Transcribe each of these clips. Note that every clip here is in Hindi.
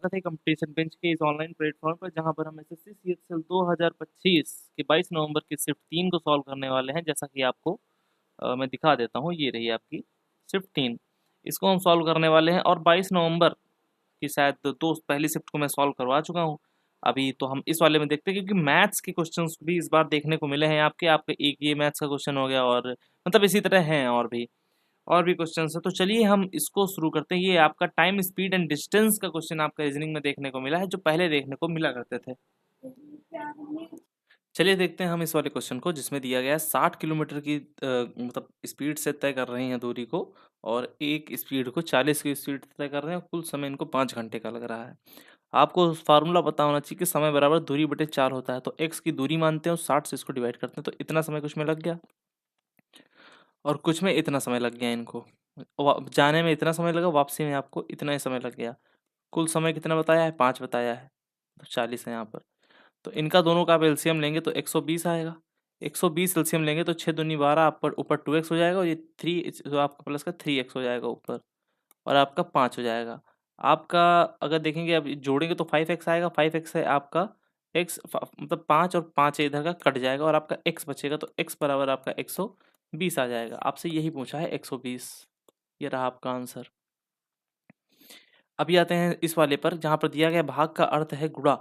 स्वागत है कंपटीशन बेंच के इस ऑनलाइन प्लेटफॉर्म पर जहां पर हम एसएससी सीएचएल 2025 के 22 नवंबर की शिफ्ट 3 को सॉल्व करने वाले हैं। जैसा कि आपको मैं दिखा देता हूं, ये रही आपकी शिफ्ट 3। इसको हम सॉल्व करने वाले हैं और 22 नवंबर की शायद दो पहली शिफ्ट को मैं सॉल्व करवा चुका हूं। अभी तो हम इस वाले में देखते हैं, क्योंकि मैथ्स के क्वेश्चंस भी इस बार देखने को मिले हैं आपके आपके एक ये मैथ्स का क्वेश्चन हो गया, और मतलब इसी तरह हैं और भी क्वेश्चंस है। तो चलिए हम इसको शुरू करते हैं। ये आपका टाइम स्पीड एंड डिस्टेंस का क्वेश्चन आपका रीजनिंग में देखने को मिला है, जो पहले देखने को मिला करते थे। चलिए देखते हैं हम इस वाले क्वेश्चन को, जिसमें दिया गया है 60 किलोमीटर की मतलब स्पीड से तय कर रहे हैं दूरी को, और एक स्पीड को 40 की स्पीड तय कर रहे हैं। कुल समय इनको 5 घंटे का लग रहा है। आपको फार्मूला पता होना चाहिए कि समय बराबर दूरी बटे 4 होता है। तो एक्स की दूरी मानते हैं और 60 से इसको डिवाइड करते हैं, तो इतना समय कुछ में लग गया और कुछ में इतना समय लग गया। इनको जाने में इतना समय लगा, वापसी में आपको इतना ही समय लग गया। कुल समय कितना बताया है? 5 बताया है, तो 40 है यहाँ पर। तो इनका दोनों का आप एलसीएम लेंगे तो 120 आएगा। 120 एलसीएम लेंगे तो 6 दूनी 12, आप पर ऊपर 2x हो जाएगा, और ये 3 जो आपका प्लस का 3x हो जाएगा ऊपर, और आपका 5 हो जाएगा। आपका अगर देखेंगे अब जोड़ेंगे तो 5x आएगा। 5x है आपका x, मतलब 5 और 5 इधर का कट जाएगा और आपका x बचेगा, तो x बराबर आपका 120 आ जाएगा। आपसे यही पूछा है 120। ये रहा आपका आंसर। अभी आते हैं इस वाले पर, जहाँ पर दिया गया भाग का अर्थ है गुणा।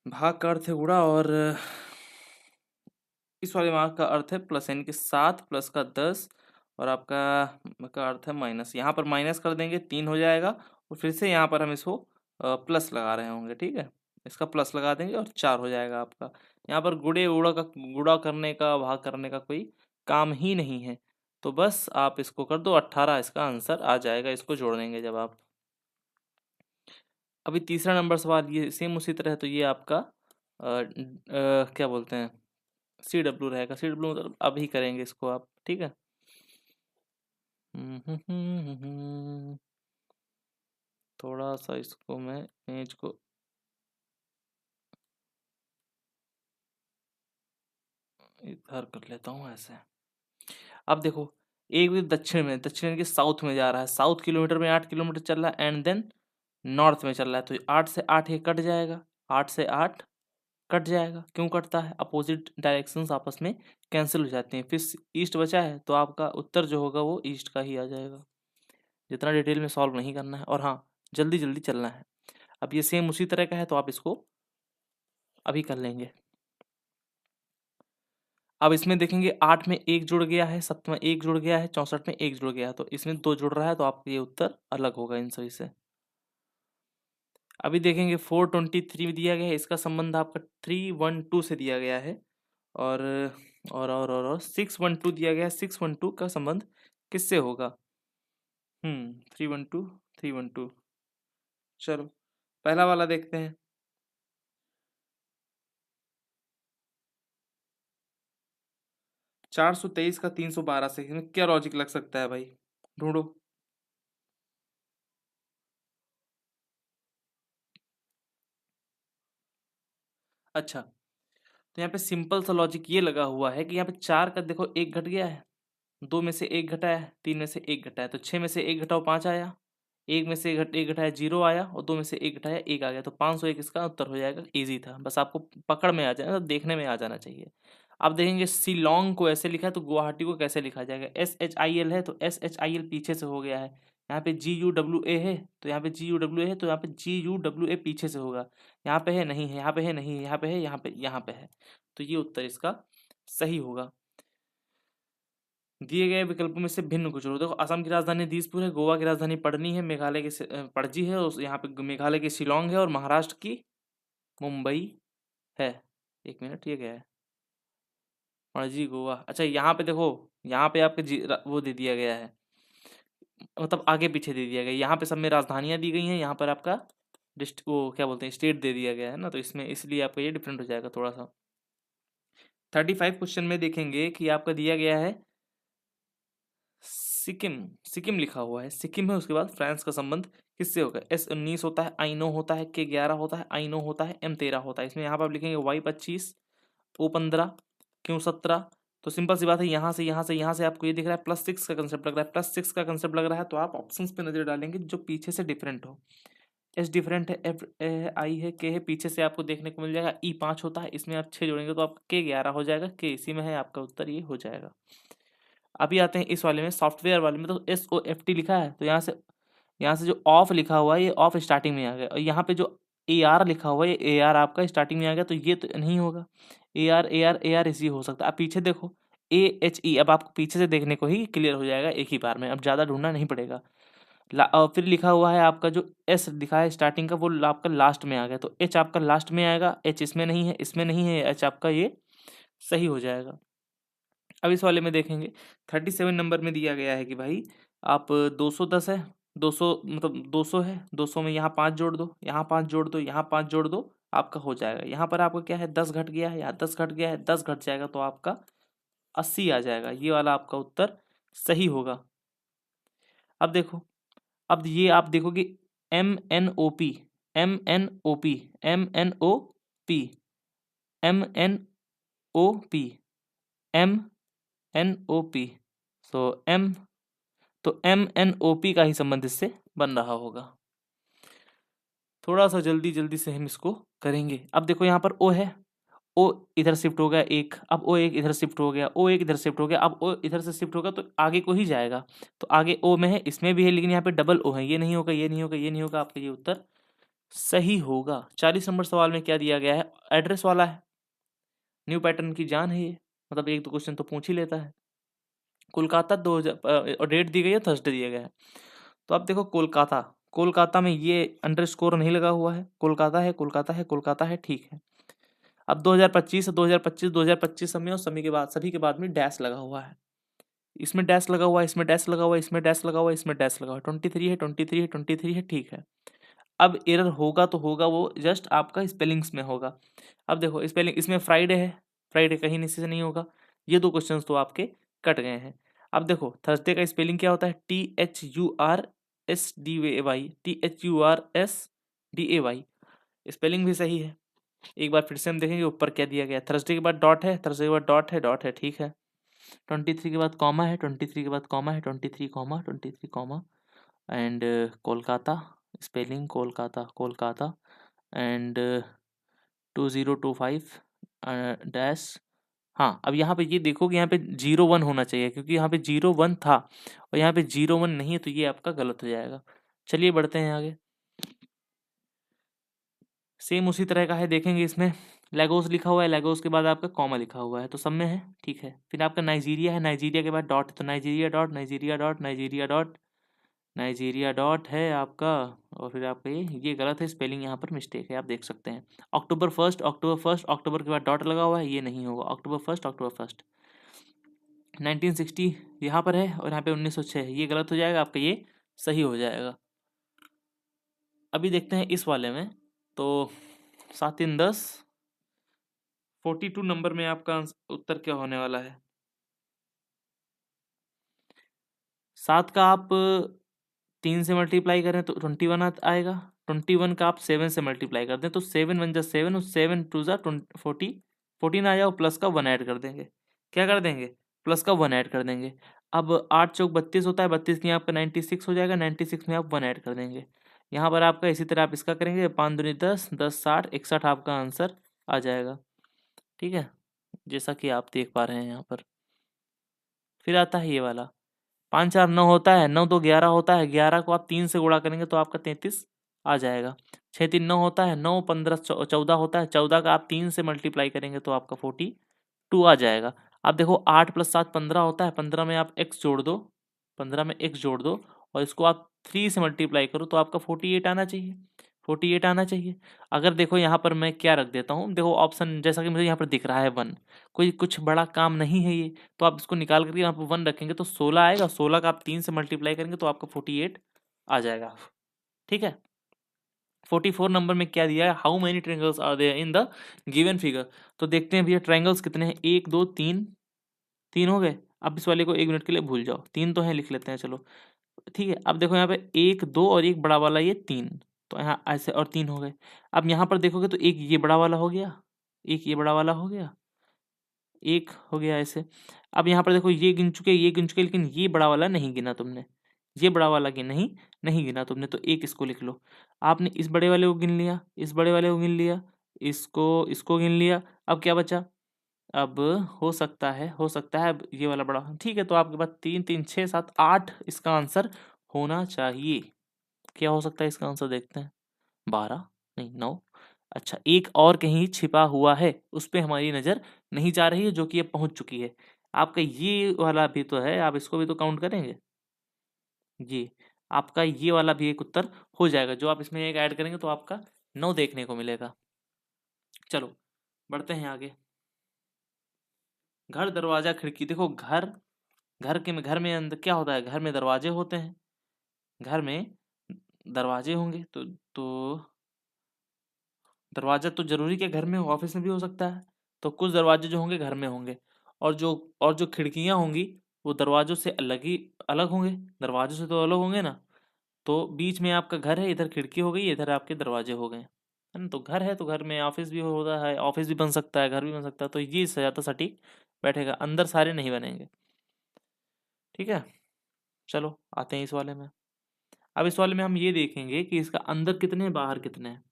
भाग का अर्थ है गुणा, और इस वाले भाग का अर्थ है प्लस, यानी कि 7 प्लस का 10, और आपका का अर्थ है माइनस। यहाँ पर माइनस कर देंगे 3 हो जाएगा, और फिर से यहाँ पर हम इसको प्लस लगा रहे होंगे। ठीक है, इसका प्लस लगा देंगे और 4 हो जाएगा आपका। यहाँ पर गुड़ा करने का, भाग करने का कोई काम ही नहीं है। तो बस आप इसको कर दो, 18 इसका आंसर आ जाएगा, इसको जोड़ देंगे जब आप। अभी तीसरा नंबर सवाल ये सेम उसी तरह है। तो ये आपका क्या बोलते हैं, CW रहेगा। CW मतलब अभी करेंगे इसको आप, ठीक है। थोड़ा सा इसको मैं इमेज को इधर कर लेता हूँ ऐसे। अब देखो, एक भी दक्षिण के साउथ में जा रहा है। साउथ किलोमीटर में 8 किलोमीटर चल रहा है, एंड देन नॉर्थ में चल रहा है। तो 8 से 8 ये कट जाएगा, 8 से 8 कट जाएगा। क्यों कटता है? अपोजिट डायरेक्शंस आपस में कैंसिल हो जाती हैं। फिर ईस्ट बचा है, तो आपका उत्तर जो होगा वो ईस्ट का ही आ जाएगा। जितना डिटेल में सॉल्व नहीं करना है, और हाँ, जल्दी जल्दी चलना है। अब ये सेम उसी तरह का है, तो आप इसको अभी कर लेंगे। अब इसमें देखेंगे 8 में 1 जुड़ गया है, 7 में 1 जुड़ गया है, 64 में 1 जुड़ गया है, तो इसमें 2 जुड़ रहा है, तो आपका ये उत्तर अलग होगा इन सभी से। अभी देखेंगे 423 दिया गया है, इसका संबंध आपका 312 से दिया गया है, और 612 दिया गया है। 612 का संबंध किससे होगा? 312, 312। चलो पहला वाला देखते हैं। 423 का 312 से इसमें क्या लॉजिक लग सकता है भाई? ढूंढो। अच्छा, तो यहाँ पे सिंपल सा लॉजिक ये लगा हुआ है कि यहाँ पे 4 का देखो 1 घट गया है, 2 में से 1 घटा है, 3 में से 1 घटा है, तो 6 में से 1 घटाओ 5 आया, 1 में से 1 घटाया 0 आया, और 2 में से 1 घटाया 1 आ गया। तो 501 इसका उत्तर हो जाएगा। इजी था, बस आपको पकड़ में आ जाना, तो देखने में आ जाना चाहिए। अब देखेंगे शिलोंग को ऐसे लिखा है, तो गुवाहाटी को कैसे लिखा जाएगा? SHIL है, तो SHIL पीछे से हो गया है। यहाँ पे GUWA है, तो यहाँ पे GUWA है, तो यहाँ पे GUWA पीछे से होगा। यहाँ पे है नहीं है, यहाँ पे है नहीं है, यहाँ पे है, यहाँ पे है। तो ये उत्तर इसका सही होगा। दिए गए विकल्पों में से भिन्न को चुनो। देखो, असम की राजधानी दिसपुर है, गोवा की राजधानी पढ़नी है, मेघालय की पणजी है, और यहाँ पे मेघालय की शिलोंग है, और महाराष्ट्र की मुंबई है। एक मिनट, ये क्या है? पणजी, गोवा। अच्छा, यहाँ पे देखो, यहाँ पे आपके वो दे दिया गया है, मतलब आगे पीछे दे दिया गया है। यहाँ पे सब में राजधानियां दी गई हैं, यहाँ पर आपका डिस्ट वो क्या बोलते हैं, स्टेट दे दिया गया है ना, तो इसमें इसलिए आपका ये डिफरेंट हो जाएगा थोड़ा सा। 35 क्वेश्चन में देखेंगे कि आपका दिया गया है सिक्किम। सिक्किम लिखा हुआ है, सिक्किम है, उसके बाद फ्रांस का संबंध किससे होगा? S19 होता है, I9 होता है, K11 होता है, I9 होता है, M13 होता है। इसमें यहाँ पर आप लिखेंगे Y25, O15, Q17। तो सिंपल सी बात है, यहाँ से आपको ये दिख रहा है +6 का कंसेप्ट लग रहा है, +6 का कंसेप्ट लग रहा है, तो आप ऑप्शंस पे नजर डालेंगे जो पीछे से डिफरेंट हो। एस डिफरेंट है, एफ आई है, के है, पीछे से आपको देखने को मिल जाएगा ई 5 होता है, इसमें आप 6 जोड़ेंगे तो आपका के 11 हो जाएगा, के इसी में है, आपका उत्तर ये हो जाएगा। अभी आते हैं इस वाले में, सॉफ्टवेयर वाले में, तो एस ओ एफ टी लिखा है, तो यहाँ से जो ऑफ लिखा हुआ है ये ऑफ स्टार्टिंग में आ गया, और यहाँ पे जो ए आर लिखा हुआ है ये ए आर आपका स्टार्टिंग में आ गया, तो ये तो नहीं होगा। ए आर इसी हो सकता है। आप पीछे देखो ए एच ई, अब आपको पीछे से देखने को ही क्लियर हो जाएगा एक ही बार में, अब ज़्यादा ढूंढना नहीं पड़ेगा। फिर लिखा हुआ है आपका जो एस लिखा है स्टार्टिंग का, वो आपका लास्ट में आ गया, तो एच आपका लास्ट में आएगा, एच इसमें नहीं है, इसमें नहीं है, एच आपका ये सही हो जाएगा। अब इस वाले में देखेंगे 37 नंबर में दिया गया है कि भाई आप 210 है, 200 मतलब 200 है, 200 में यहाँ 5 जोड़ दो, यहाँ 5 जोड़ दो, यहाँ 5 जोड़ दो, आपका हो जाएगा। यहाँ पर आपका क्या है 10 घट गया है, यहाँ 10 घट गया है, 10 घट जाएगा तो आपका 80 आ जाएगा, ये वाला आपका उत्तर सही होगा। अब देखो, अब ये आप देखो कि M N O P, M N O P, M N O P, M N O P, M N O P, so M, तो एम एन ओ पी का ही संबंध इससे बन रहा होगा। थोड़ा सा जल्दी जल्दी से हम इसको करेंगे। अब देखो यहाँ पर ओ है, ओ इधर शिफ्ट हो गया एक, अब ओ एक इधर शिफ्ट हो गया, ओ एक इधर शिफ्ट हो गया, अब ओ इधर से शिफ्ट होगा तो आगे को ही जाएगा, तो आगे ओ में है, इसमें भी है, लेकिन यहाँ पे डबल ओ है, ये नहीं होगा, ये नहीं होगा, ये नहीं होगा, आपका ये उत्तर सही होगा। 40 नंबर सवाल में क्या दिया गया है, एड्रेस वाला है, न्यू पैटर्न की जान है ये, मतलब एक दो क्वेश्चन तो पूछ ही लेता है। कोलकाता 2000 और डेट दी गई है, थर्सडे दिया गया है। तो आप देखो कोलकाता, कोलकाता में ये अंडरस्कोर नहीं लगा हुआ है, कोलकाता है, कोलकाता है, कोलकाता है, ठीक है। अब 2025 2025 2025 समय और समय के बाद सभी के बाद में डैश लगा हुआ है, इसमें डैश लगा हुआ है, इसमें डैश लगा हुआ है, इसमें डैश लगा हुआ है, इसमें डैश लगा हुआ है, 23 है, 23 है, 23 है, ठीक है। अब एरर होगा तो होगा वो जस्ट आपका स्पेलिंग्स में होगा। अब देखो स्पेलिंग इसमें फ्राइडे है, फ्राइडे कहीं नीचे से नहीं होगा, ये दो क्वेश्चन तो आपके कट गए हैं। अब देखो थर्सडे का स्पेलिंग क्या होता है, THURSDAY, THURSDAY, स्पेलिंग भी सही है। एक बार फिर से हम देखेंगे ऊपर क्या दिया गया है, थर्सडे के बाद डॉट है, थर्सडे के बाद डॉट है, ठीक है। 23 के बाद कॉमा है, 23 के बाद कॉमा है, 23 comma 23 comma, and Kolkata, spelling Kolkata, Kolkata, and 2025 dash. हाँ, अब यहाँ पे ये देखो कि यहाँ पे 01 होना चाहिए, क्योंकि यहाँ पे 01 था और यहाँ पे 01 नहीं है, तो ये आपका गलत हो जाएगा। चलिए बढ़ते हैं आगे। सेम उसी तरह का है, देखेंगे इसमें लेगोस लिखा हुआ है, लेगोस के बाद आपका कॉमा लिखा हुआ है, तो सब में है, ठीक है। फिर आपका नाइजीरिया है, नाइजीरिया के बाद डॉट, तो Nigeria dot, Nigeria dot, Nigeria dot, Nigeria dot है आपका, और फिर आपका ये गलत है, स्पेलिंग यहाँ पर मिस्टेक है, आप देख सकते हैं। अक्टूबर फर्स्ट, अक्टूबर फर्स्ट, अक्टूबर के बाद डॉट लगा हुआ है, ये नहीं होगा, अक्टूबर फर्स्ट, अक्टूबर फर्स्ट। 1960 यहाँ पर है और यहाँ पे 1906, ये गलत हो जाएगा, आपका ये सही हो जाएगा। अभी देखते हैं इस वाले में, तो 7 3 10, 42 नंबर में आपका उत्तर क्या होने वाला है। 7 का आप 3 से मल्टीप्लाई करें तो 21 आएगा, 21 का आप 7 से मल्टीप्लाई कर दें तो 7 1 जा 7 और 7 2 जा 40, 14 आ जाओ, प्लस का 1 ऐड कर देंगे। क्या कर देंगे, प्लस का 1 ऐड कर देंगे। अब 8 चौक 32 होता है, 32 में आपका 96 हो जाएगा, 96 में आप 1 ऐड कर देंगे। यहाँ पर आपका इसी तरह आप इसका करेंगे, 5 दूनी 10, 10 60, 61 आपका आंसर आ जाएगा, ठीक है, जैसा कि आप देख पा रहे हैं यहाँ पर। फिर आता है ये वाला, 5 4 9 होता है, 9 2 11 होता है, 11 को आप 3 से गुणा करेंगे तो आपका 33 आ जाएगा। 6 3 9 होता है, 9 15 14 होता है, 14 का आप 3 से मल्टीप्लाई करेंगे तो आपका 42 आ जाएगा। आप देखो 8 + 7 15 होता है, 15 में आप x जोड़ दो, 15 में x जोड़ दो और इसको आप 3 से मल्टीप्लाई करो तो आपका 48 आना चाहिए, 48 आना चाहिए। अगर देखो यहाँ पर मैं क्या रख देता हूँ, देखो ऑप्शन जैसा कि मुझे यहाँ पर दिख रहा है 1, कोई कुछ बड़ा काम नहीं है ये, तो आप इसको निकाल करके यहाँ पर 1 रखेंगे तो 16 आएगा, 16 का आप 3 से मल्टीप्लाई करेंगे तो आपका 48 आ जाएगा, ठीक है। 44 नंबर में क्या दिया है, how many triangles are there in the given figure. तो देखते हैं भैया ट्रायंगल्स कितने हैं, 1 2 3, 3 हो गए। अब इस वाले को 1 मिनट के लिए भूल जाओ, 3 तो है, लिख लेते हैं चलो, ठीक है। अब देखो यहाँ पे 1 2 और एक बड़ा वाला ये 3, तो यहाँ ऐसे और 3 हो गए। अब यहाँ पर देखोगे तो एक ये बड़ा वाला हो गया, एक ये बड़ा वाला हो गया, एक हो गया ऐसे। अब यहाँ पर देखो ये गिन चुके, ये गिन चुके, लेकिन ये बड़ा वाला नहीं गिना तुमने, ये बड़ा वाला कि नहीं, नहीं गिना तुमने तो एक इसको लिख लो। आपने इस बड़े वाले को गिन लिया, इस बड़े वाले को गिन लिया, इसको गिन लिया। अब क्या बचा? अब हो सकता है अब ये वाला बड़ा, ठीक है। तो आपके पास 3 3 6 7 8 इसका आंसर होना चाहिए। क्या हो सकता है इसका आंसर? देखते हैं। 12 नहीं 9। अच्छा, एक और कहीं छिपा हुआ है, उस पे हमारी नज़र नहीं जा रही है, जो कि अब पहुंच चुकी है। आपका ये वाला भी तो है, आप इसको भी तो काउंट करेंगे। ये आपका ये वाला भी एक उत्तर हो जाएगा, जो आप इसमें एक ऐड करेंगे तो आपका 9 देखने को मिलेगा। चलो बढ़ते हैं आगे। घर दरवाजा खिड़की, देखो घर में अंदर क्या होता है? घर में दरवाजे होते हैं, घर में दरवाजे होंगे तो दरवाजा तो जरूरी क्या घर में हो? ऑफिस में भी हो सकता है। तो कुछ दरवाजे जो होंगे घर में होंगे, और जो खिड़कियां होंगी वो दरवाजों से अलग होंगे। दरवाजों से तो अलग होंगे ना। तो बीच में आपका घर है, इधर खिड़की हो गई, इधर आपके दरवाजे हो गए, है ना। तो घर है तो घर में ऑफिस भी होता है, ऑफिस भी बन सकता है, घर भी बन सकता है। तो ये ज्यादा सटीक बैठेगा, अंदर सारे नहीं बनेंगे। ठीक है, चलो आते हैं इस वाले में। अब इस वाले में हम ये देखेंगे कि इसका अंदर कितने हैं, बाहर कितने हैं।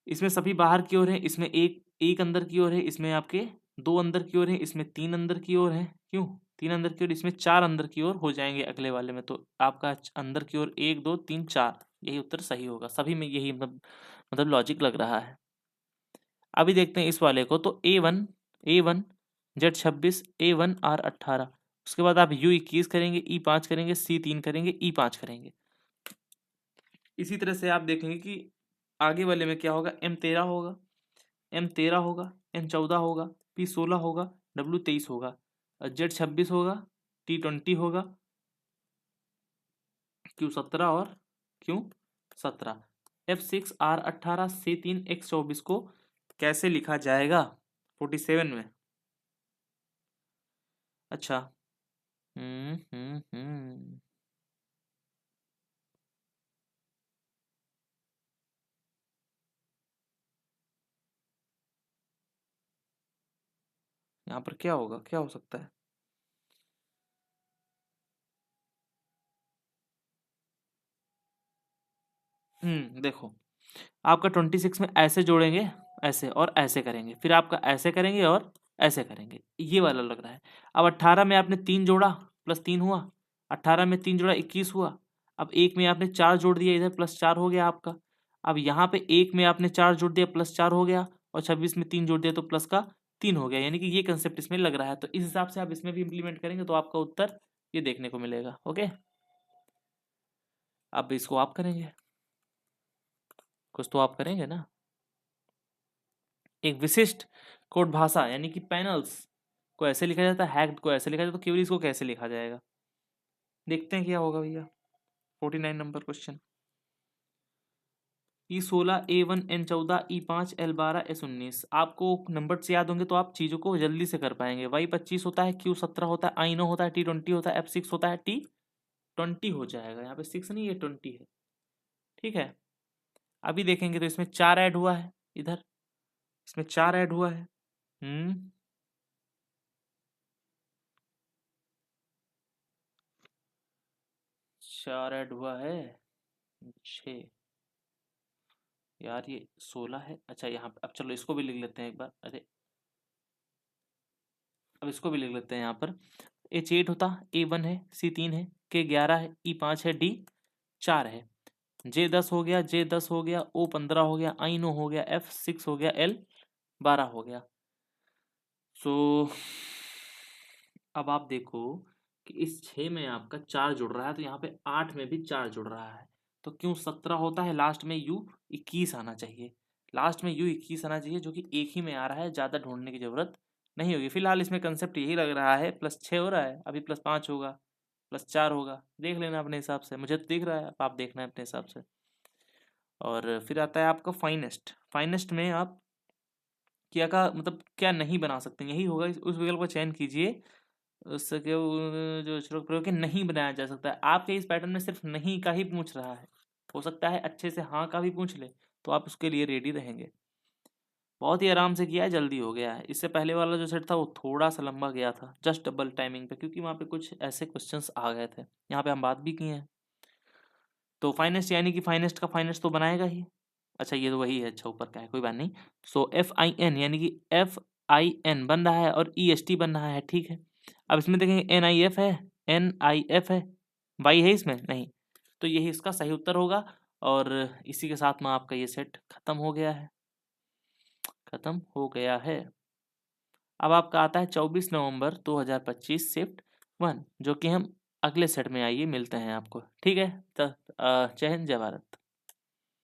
इसमें सभी बाहर की ओर है, इसमें एक एक अंदर की ओर है, इसमें आपके दो अंदर की ओर है, इसमें तीन अंदर की ओर है। क्यों तीन अंदर की ओर? इसमें चार अंदर की ओर हो जाएंगे अगले वाले में। तो आपका अंदर की ओर एक दो तीन चार, यही उत्तर सही होगा। सभी में यही मतलब लॉजिक लग रहा है। अभी देखते हैं इस वाले को। तो A1 Z26 A1 R18, उसके बाद आप U21 करेंगे, E5 करेंगे, C3 करेंगे, E5 करेंगे। इसी तरह से आप देखेंगे कि आगे वाले में क्या होगा। M13 होगा, M13 होगा, M14 होगा, P16 होगा, W23 होगा, Z26 होगा, T20 होगा, Q17 और Q17। F6 R18 C3 X24 को कैसे लिखा जाएगा 47 में? अच्छा, हम्म। यहाँ पर क्या होगा, क्या हो सकता है? देखो, आपका 26 में ऐसे जोड़ेंगे, ऐसे और ऐसे करेंगे, फिर आपका ऐसे करेंगे और ऐसे करेंगे, ये वाला लग रहा है। अब 18 में आपने 3 जोड़ा, प्लस 3 हुआ। 18 में 3 जोड़ा 21 हुआ। अब एक में आपने 4 जोड़ दिया, इधर प्लस 4 हो गया आपका। अब यहाँ पे एक में आपने 4 जोड़ दिया, प्लस 4 हो गया, और 26 में 3 जोड़ दिया तो प्लस का 3 हो गया। यानी कि ये कंसेप्ट इसमें लग रहा है। तो इस हिसाब से आप इसमें भी इम्प्लीमेंट करेंगे तो आपका उत्तर ये देखने को मिलेगा। ओके, अब इसको आप करेंगे, कुछ तो आप करेंगे ना। एक विशिष्ट कोड भाषा यानी कि पैनल्स को ऐसे लिखा जाता है, हैक्ड को ऐसे लिखा जाता है, तो क्वेरीज को कैसे लिखा जाएगा? देखते हैं क्या होगा भैया। 49 number question. E16 A1 N14 E5 L12 S19। आपको नंबर से याद होंगे तो आप चीज़ों को जल्दी से कर पाएंगे। Y25 होता है, Q17 होता है, I9 होता है, T20 होता है, F6 होता है, T20 हो जाएगा। यहाँ पे 6 नहीं, ये 20 है। ठीक है, अभी देखेंगे तो इसमें 4 ऐड हुआ है, इधर इसमें 4 ऐड हुआ है। हम्म 4 ऐड हुआ है, 6। यार ये 16 है। अच्छा यहाँ पे अब चलो इसको भी लिख लेते हैं एक बार। अरे अब इसको भी लिख लेते हैं यहाँ पर। H8 होता, A1 है, C3 है, K11 है, E5 है, D4 है, J10 हो गया, J10 हो गया, O15 हो गया, I9 हो गया, F6 हो गया, L12 हो गया। सो अब आप देखो कि इस 6 में आपका 4 जुड़ रहा है, तो यहाँ पे 8 में भी 4 जुड़ रहा है। तो क्यों 17 होता है? लास्ट में U21 आना चाहिए। लास्ट में U21 आना चाहिए, जो कि एक ही में आ रहा है, ज़्यादा ढूंढने की जरूरत नहीं होगी। फिलहाल इसमें कंसेप्ट यही लग रहा है। +6 हो रहा है, अभी +5 होगा, +4 होगा। देख लेना अपने हिसाब से, मुझे तो दिख रहा है, आप देखना है अपने हिसाब से। और फिर आता है आपका फाइनेस्ट। फाइनेस्ट में आप क्या का मतलब क्या नहीं बना सकते, यही होगा। उस विकल्प का चयन कीजिए उससे कि जो अक्षरों का प्रयोग है नहीं बनाया जा सकता है। आपके इस पैटर्न में सिर्फ नहीं का ही पूछ रहा है, हो सकता है अच्छे से हाँ का भी पूछ ले, तो आप उसके लिए रेडी रहेंगे। बहुत ही आराम से किया है, जल्दी हो गया है। इससे पहले वाला जो सेट था वो थोड़ा सा लंबा गया था, जस्ट डबल टाइमिंग पे, क्योंकि वहाँ पे कुछ ऐसे क्वेश्चंस आ गए थे। यहाँ पे हम बात भी किए हैं। तो फाइनेस्ट यानी कि फाइनेस्ट का फाइनेस्ट तो बनाएगा ही। अच्छा ये तो वही है, अच्छा ऊपर का है, कोई बात नहीं। सो FIN यानी कि FIN बन रहा है और EST बन रहा है, ठीक है। अब इसमें देखेंगे NIF है, NIF है, वाई है इसमें नहीं, तो यही इसका सही उत्तर होगा। और इसी के साथ में आपका ये सेट खत्म हो गया है, खत्म हो गया है। अब आपका आता है 24 नवंबर 2025 शिफ्ट 1, जो कि हम अगले सेट में आइए मिलते हैं आपको, ठीक है। जय हिंद, जय भारत।